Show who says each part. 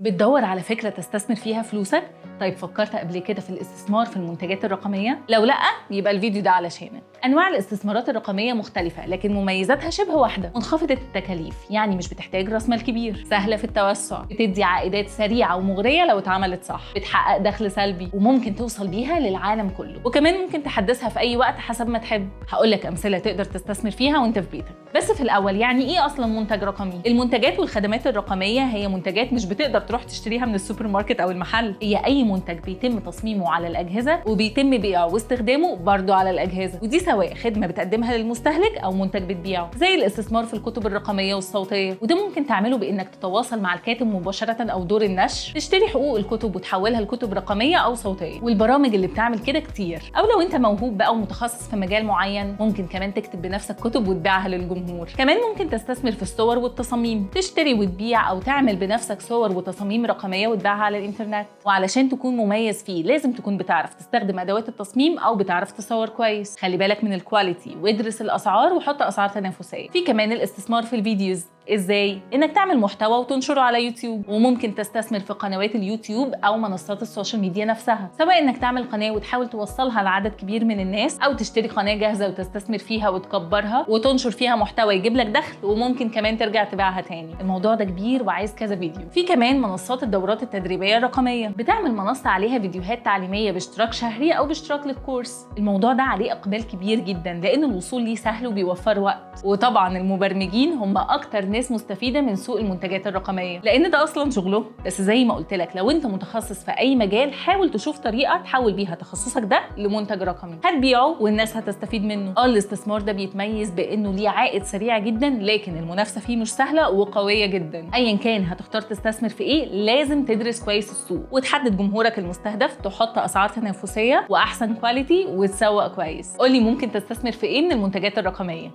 Speaker 1: بتدور على فكرة تستثمر فيها فلوسك؟ طيب فكرت قبل كده في الاستثمار في المنتجات الرقمية؟ لو لأ يبقى الفيديو ده علشانك. أنواع الاستثمارات الرقمية مختلفة لكن مميزاتها شبه واحدة. منخفضة التكاليف، يعني مش بتحتاج راس مال كبير، سهلة في التوسع، بتدي عائدات سريعة ومغرية لو اتعملت صح، بتحقق دخل سلبي وممكن توصل بيها للعالم كله، وكمان ممكن تحدثها في أي وقت حسب ما تحب. هقول لك أمثلة تقدر تستثمر فيها وأنت في بيتك. بس في الأول يعني إيه أصلاً منتج رقمي؟ المنتجات والخدمات الرقمية هي منتجات مش بتقدر تروح تشتريها من السوبر ماركت أو المحل، هي أي منتج بيتم تصميمه على الأجهزة وبيتم بيعه واستخدامه برضه على الأجهزة، ودي سواء خدمة بتقدمها للمستهلك أو منتج بتبيعه، زي الاستثمار في الكتب الرقمية والصوتية، وده ممكن تعمله بإنك تتواصل مع الكاتب مباشرة أو دور النشر، تشتري حقوق الكتب وتحولها لكتب رقمية أو صوتية، والبرامج اللي بتعمل كده كتير. أو لو أنت موهوب بقى ومتخصص في مجال معين، ممكن كمان تكتب بنفسك كتب وتبيعها للجمهور. كمان ممكن تستثمر في الصور والتصاميم، تشتري وتبيع أو تعمل بنفسك صور وتصاميم رقمية وتبيعها على الإنترنت. وعلشان تكون مميز فيه لازم تكون بتعرف تستخدم أدوات التصميم أو بتعرف تصور كويس. خلي بالك من الكواليتي وادرس الأسعار وحط أسعار تنافسية. في كمان الاستثمار في الفيديوز. ازاي؟ انك تعمل محتوى وتنشره على يوتيوب، وممكن تستثمر في قنوات اليوتيوب او منصات السوشيال ميديا نفسها، سواء انك تعمل قناه وتحاول توصلها لعدد كبير من الناس، او تشتري قناه جاهزه وتستثمر فيها وتكبرها وتنشر فيها محتوى يجيب لك دخل، وممكن كمان ترجع تبيعها تاني. الموضوع ده كبير وعايز كذا فيديو. في كمان منصات الدورات التدريبيه الرقميه، بتعمل منصه عليها فيديوهات تعليميه باشتراك شهري او باشتراك للكورس. الموضوع ده عليه اقبال كبير جدا لان الوصول ليه سهل وبيوفر وقت، وطبعا المبرمجين هم اكتر ناس مستفيده من سوق المنتجات الرقميه لان ده اصلا شغلهم. بس زي ما قلت لك، لو انت متخصص في اي مجال حاول تشوف طريقه تحول بيها تخصصك ده لمنتج رقمي هتبيعه والناس هتستفيد منه. الاستثمار ده بيتميز بانه ليه عائد سريع جدا، لكن المنافسه فيه مش سهله وقويه جدا. ايا كان هتختار تستثمر في ايه، لازم تدرس كويس السوق وتحدد جمهورك المستهدف، تحط اسعار تنافسيه واحسن كواليتي وتسوق كويس. قولي ممكن تستثمر في ايه من المنتجات الرقميه؟